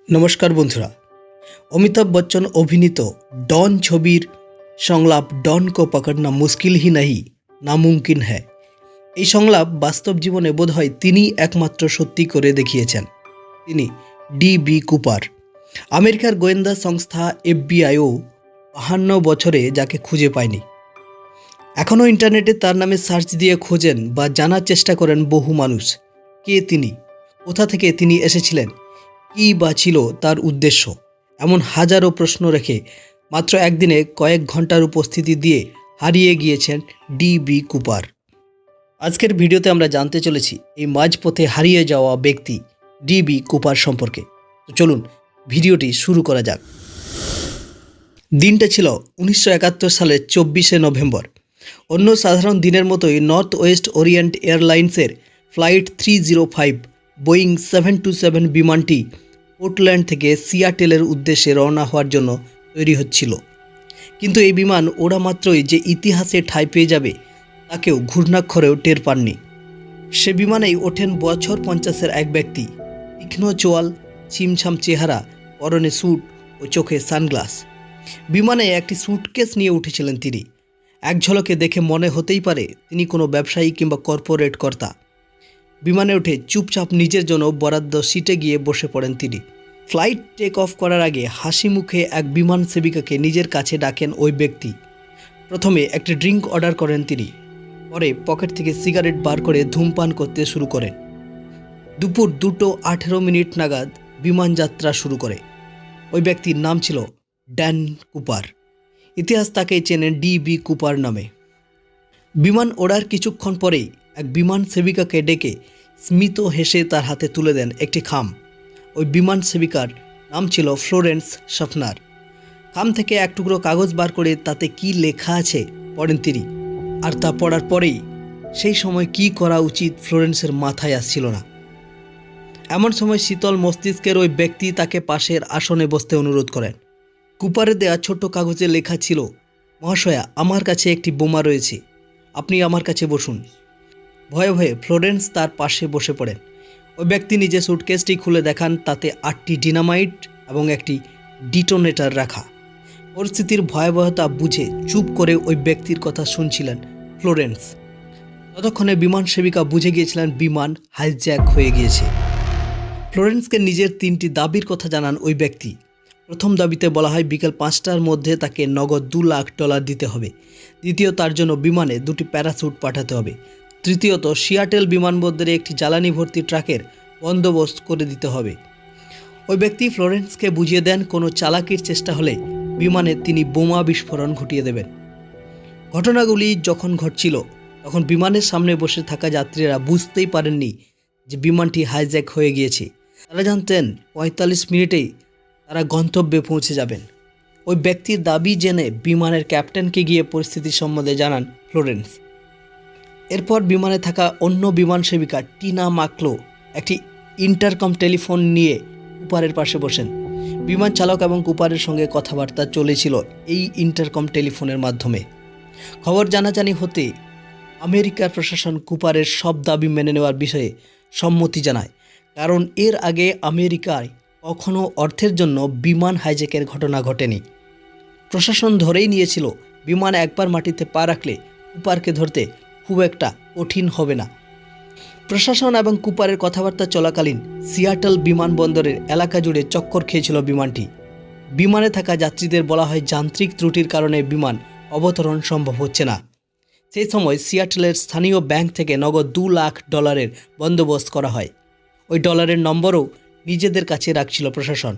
নমস্কার বন্ধুরা। অমিতাভ বচ্চন অভিনীত ডন ছবির সংলাপ ডন কো পকড়না মুশকিল হি নাহি নামুমকিন হ্যায়, এই সংলাপ বাস্তব জীবনে বোধহয় তিনিই একমাত্র সত্যি করে দেখিয়েছেন। তিনি ডি.বি. কুপার। আমেরিকার গোয়েন্দা সংস্থা এফবিআইও 52 বছরে যাকে খুঁজে পায়নি। এখনও ইন্টারনেটে তার নামে সার্চ দিয়ে খোঁজেন বা জানার চেষ্টা করেন বহু মানুষ। কে তিনি, কোথা থেকে তিনি এসেছিলেন, কী বা ছিল তার উদ্দেশ্য, এমন হাজারো প্রশ্ন রেখে মাত্র একদিনে কয়েক ঘন্টার উপস্থিতি দিয়ে হারিয়ে গিয়েছেন ডি.বি. কুপার। আজকের ভিডিওতে আমরা জানতে চলেছি এই মাঝপথে হারিয়ে যাওয়া ব্যক্তি ডি.বি. কুপার সম্পর্কে। তো চলুন ভিডিওটি শুরু করা যাক। দিনটা ছিল 1971 সালের 24শে নভেম্বর। অন্য সাধারণ দিনের মতোই নর্থ ওয়েস্ট ওরিয়েন্ট এয়ারলাইন্সের ফ্লাইট 305 বোয়িং 727 বিমানটি পোর্টল্যান্ড থেকে সিয়াটেলের উদ্দেশ্যে রওনা হওয়ার জন্য তৈরি হচ্ছিল। কিন্তু এই বিমান ওড়া মাত্রই যে ইতিহাসে ঠাঁই পেয়ে যাবে তা কেউ ঘূর্ণাক্ষরেও টের পাননি। সে বিমানেই ওঠেন বছর 50-এর এক ব্যক্তি, তীক্ষ্ণ চোয়াল, ছিমছাম চেহারা, পরনে স্যুট ও চোখে সানগ্লাস। বিমানে একটি স্যুটকেস নিয়ে উঠেছিলেন তিনি। এক ঝলকে দেখে মনে হতেই পারে তিনি কোনো ব্যবসায়ী কিংবা কর্পোরেট কর্তা। বিমানে উঠে চুপচাপ নিজের জন্য বরাদ্দ সিটে গিয়ে বসে পড়েন তিনি। ফ্লাইট টেক অফ করার আগে হাসি মুখে এক বিমান সেবিকাকে নিজের কাছে ডাকেন ওই ব্যক্তি। প্রথমে একটি ড্রিঙ্ক অর্ডার করেন তিনি, পরে পকেট থেকে সিগারেট বার করে ধূমপান করতে শুরু করেন। দুপুর 2:18 নাগাদ বিমান যাত্রা শুরু করে। ওই ব্যক্তির নাম ছিল ড্যান কুপার। ইতিহাস তাকে চেনেন ডি.বি. কুপার নামে। বিমান ওড়ার কিছুক্ষণ পরেই এক বিমান সেবিকাকে ডেকে স্মিত হেসে তার হাতে তুলে দেন একটি খাম। ওই বিমান সেবিকার নাম ছিল ফ্লোরেন্স শাফনার। খাম থেকে এক টুকরো কাগজ বার করে তাতে কি লেখা আছে পড়েন তিনি। আর তা পড়ার পরেই সেই সময় কি করা উচিত ফ্লোরেন্সের মাথায় আসছিল না। এমন সময় শীতল মস্তিষ্কের ওই ব্যক্তি তাকে পাশের আসনে বসতে অনুরোধ করেন। কুপারে দেয়া ছোট্ট কাগজে লেখা ছিল, মহাশয়া, আমার কাছে একটি বোমা রয়েছে, আপনি আমার কাছে বসুন। ভয়ে ভয়ে ফ্লোরেন্স তার পাশে বসে পড়েন। ওই ব্যক্তি নিজে সুটকেসটি খুলে দেখান, তাতে 8টি ডিনামাইট এবং একটি ডিটোনেটর রাখা। পরিস্থিতির ভয়াবহতা বুঝে চুপ করে ওই ব্যক্তির কথা শুনছিলেন ফ্লোরেন্স। ততক্ষণে বিমান সেবিকা বুঝে গিয়েছিলেন বিমান হাইজ্যাক হয়ে গিয়েছে। ফ্লোরেন্সকে নিজের 3টি দাবির কথা জানান ওই ব্যক্তি। প্রথম দাবিতে বলা হয় বিকেল 5টার মধ্যে তাকে নগদ $2 লাখ দিতে হবে। দ্বিতীয়, তার জন্য বিমানে 2টি প্যারাশুট পাঠাতে হবে। তৃতীয়ত, সিয়াটেল বিমানবন্দরে একটি জ্বালানি ভর্তি ট্রাকের বন্দোবস্ত করে দিতে হবে। ওই ব্যক্তি ফ্লোরেন্সকে বুঝিয়ে দেন কোনো চালাকির চেষ্টা হলে বিমানে তিনি বোমা বিস্ফোরণ ঘটিয়ে দেবেন। ঘটনাগুলি যখন ঘটছিল তখন বিমানের সামনে বসে থাকা যাত্রীরা বুঝতেই পারেননি যে বিমানটি হাইজ্যাক হয়ে গিয়েছে। তারা জানতেন 45 মিনিটেই তারা গন্তব্যে পৌঁছে যাবেন। ওই ব্যক্তির দাবি জেনে বিমানের ক্যাপ্টেনকে গিয়ে পরিস্থিতি সম্বন্ধে জানান ফ্লোরেন্স। এরপর বিমানে থাকা অন্য বিমান সেবিকা টিনা মাকলো একটি ইন্টারকম টেলিফোন নিয়ে কুপারের পাশে বসেন। বিমান চালক এবং কুপারের সঙ্গে কথাবার্তা চলেছিল এই ইন্টারকম টেলিফোনের মাধ্যমে। খবর জানাজানি হতে আমেরিকার প্রশাসন কুপারের সব দাবি মেনে নেওয়ার বিষয়ে সম্মতি জানায়, কারণ এর আগে আমেরিকায় কখনও অর্থের জন্য বিমান হাইজ্যাকের ঘটনা ঘটেনি। প্রশাসন ধরেই নিয়েছিল বিমান একবার মাটিতে পা রাখলে কুপারকে ধরতে খুব একটা কঠিন হবে না। প্রশাসন এবং কুপারের কথাবার্তা চলাকালীন সিয়াটল বিমানবন্দরের এলাকা জুড়ে চক্কর খেয়েছিল বিমানটি। বিমানে থাকা যাত্রীদের বলা হয় যান্ত্রিক ত্রুটির কারণে বিমান অবতরণ সম্ভব হচ্ছে না। সেই সময় সিয়াটলের স্থানীয় ব্যাংক থেকে নগদ $2 লাখ বন্দোবস্ত করা হয়। ওই ডলারের নম্বরও নিজেদের কাছে রাখছিল প্রশাসন।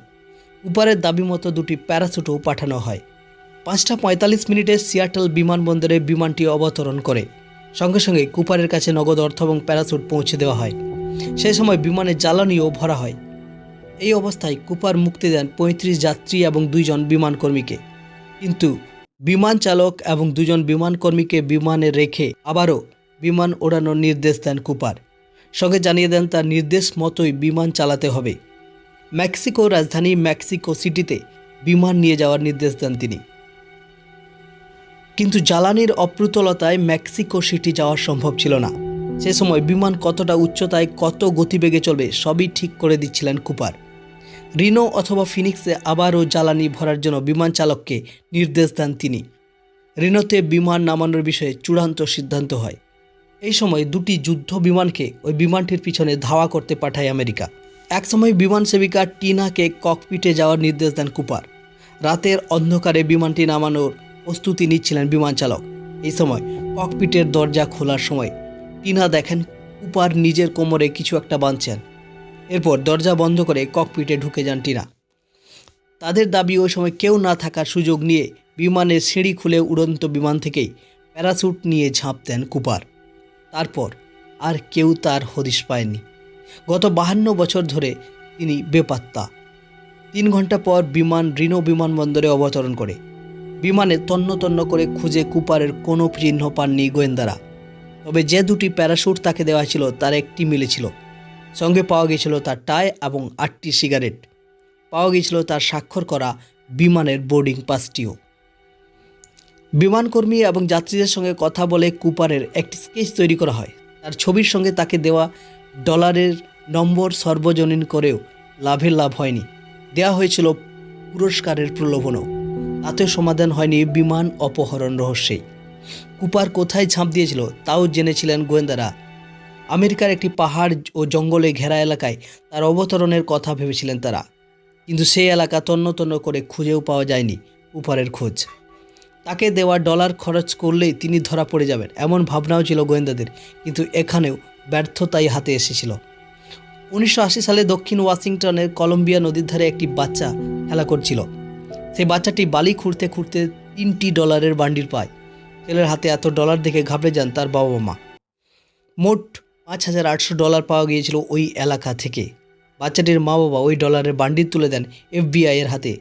কুপারের দাবি মতো 2টি প্যারাশুটও পাঠানো হয়। 5:45 সিয়াটল বিমানবন্দরে বিমানটি অবতরণ করে। সঙ্গে সঙ্গে কুপারের কাছে নগদ অর্থ এবং প্যারাশুট পৌঁছে দেওয়া হয়। সেই সময় বিমানে জ্বালানিও ভরা হয়। এই অবস্থায় কুপার মুক্তি দেন 35 যাত্রী এবং 2 জন বিমানকর্মীকে। কিন্তু বিমান চালক এবং 2 জন বিমানকর্মীকে বিমানে রেখে আবারও বিমান ওড়ানোর নির্দেশ দেন কুপার। সঙ্গে জানিয়ে দেন তার নির্দেশ মতোই বিমান চালাতে হবে। মেক্সিকো রাজধানী মেক্সিকো সিটিতে বিমান নিয়ে যাওয়ার নির্দেশ দেন তিনি। কিন্তু জ্বালানির অপ্রতুলতায় মেক্সিকো সিটি যাওয়া সম্ভব ছিল না। সে সময় বিমান কতটা উচ্চতায় কত গতিবেগে চলবে সবই ঠিক করে দিচ্ছিলেন কুপার। রিনো অথবা ফিনিক্সে আবারও জ্বালানি ভরার জন্য বিমান চালককে নির্দেশ দেন তিনি। রিনোতে বিমান নামানোর বিষয়ে চূড়ান্ত সিদ্ধান্ত হয়। এই সময় দুটি যুদ্ধ বিমানকে ওই বিমানটির পিছনে ধাওয়া করতে পাঠায় আমেরিকা। একসময় বিমান সেবিকা টিনাকে ককপিটে যাওয়ার নির্দেশ দেন কুপার। রাতের অন্ধকারে বিমানটি নামানোর প্রস্তুতি নিচ্ছিলেন বিমান চালক। এই সময় ককপিটের দরজা খোলার সময় টিনা দেখেন কুপার নিজের কোমরে কিছু একটা বাঁধছেন। এরপর দরজা বন্ধ করে ককপিটে ঢুকে যান টিনা। তাদের দাবি ওই সময় কেউ না থাকার সুযোগ নিয়ে বিমানের সিঁড়ি খুলে উড়ন্ত বিমান থেকেই প্যারাশুট নিয়ে ঝাঁপ দেন কুপার। তারপর আর কেউ তার হদিশ পায়নি। গত 52 বছর ধরে তিনি বেপাত্তা। 3 ঘন্টা পর বিমান রিনো বিমানবন্দরে অবতরণ করে। বিমানে তন্ন তন্ন করে খুঁজে কুপারের কোনো চিহ্ন পাননি গোয়েন্দারা। তবে যে দুটি প্যারাশুট তাকে দেওয়া ছিল তার একটি মিলেছিল। সঙ্গে পাওয়া গিয়েছিল তার টাই এবং 8টি সিগারেট। পাওয়া গিয়েছিল তার স্বাক্ষর করা বিমানের বোর্ডিং পাসটিও। বিমানকর্মী এবং যাত্রীদের সঙ্গে কথা বলে কুপারের একটি স্কেচ তৈরি করা হয়। তার ছবির সঙ্গে তাকে দেওয়া ডলারের নম্বর সর্বজনীন করেও লাভ হয়নি। দেওয়া হয়েছিল পুরস্কারের প্রলোভনও। তাতেও সমাধান হয়নি বিমান অপহরণ রহস্যেই। কুপার কোথায় ঝাঁপ দিয়েছিল তাও জেনেছিলেন গোয়েন্দারা। আমেরিকার একটি পাহাড় ও জঙ্গলে ঘেরা এলাকায় তার অবতরণের কথা ভেবেছিলেন তারা। কিন্তু সেই এলাকা তন্ন তন্ন করে খুঁজেও পাওয়া যায়নি কুপারের খোঁজ। তাকে দেওয়া ডলার খরচ করলেই তিনি ধরা পড়ে যাবেন এমন ভাবনাও ছিল গোয়েন্দাদের। কিন্তু এখানেও ব্যর্থতাই হাতে এসেছিল। 1980 সালে দক্ষিণ ওয়াশিংটনের কলম্বিয়া নদীর ধারে একটি বাচ্চা খেলা করছিল। সেই বাচ্চাটি বালি খুঁড়তে খুঁড়তে 3টি ডলারের বান্ডিল পায়। ছেলের হাতে এত ডলার দেখে ঘাবড়ে যান তার বাবা মা। মোট $5,800 পাওয়া গিয়েছিল ওই এলাকা থেকে। বাচ্চাটির মা বাবা ওই ডলারের বান্ডিল তুলে দেন FBI এর হাতে।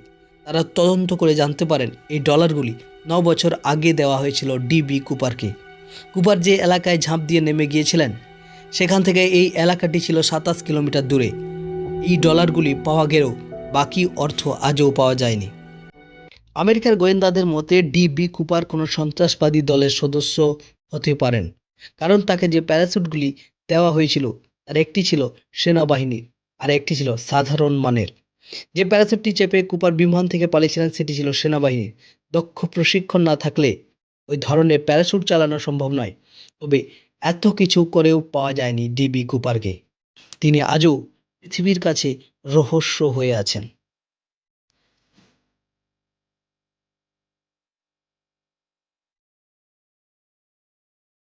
তারা তদন্ত করে জানতে পারেন এই ডলারগুলি 9 বছর আগে দেওয়া হয়েছিল DB কুপারকে। কুপার যে এলাকায় ঝাঁপ দিয়ে নেমে গিয়েছিলেন সেখান থেকে এই এলাকাটি ছিল 27 কিলোমিটার দূরে। এই ডলারগুলি পাওয়া গেলেও বাকি অর্থ আজও পাওয়া যায়নি। আমেরিকার গোয়েন্দাদের মতে DB কুপার কোনো সন্ত্রাসবাদী দলের সদস্য হতে পারেন, কারণ তাকে যে প্যারাশুটগুলি দেওয়া হয়েছিল তার একটি ছিল সেনাবাহিনীর আর একটি ছিল সাধারণ মানের। যে প্যারাশুটটি চেপে কুপার বিমান থেকে পালিয়েছিলেন সেটি ছিল সেনাবাহিনীর। দক্ষ প্রশিক্ষণ না থাকলে ওই ধরনের প্যারাশুট চালানো সম্ভব নয়। তবে এত কিছু করেও পাওয়া যায়নি DB কুপারকে। তিনি আজও পৃথিবীর কাছে রহস্য হয়ে আছেন।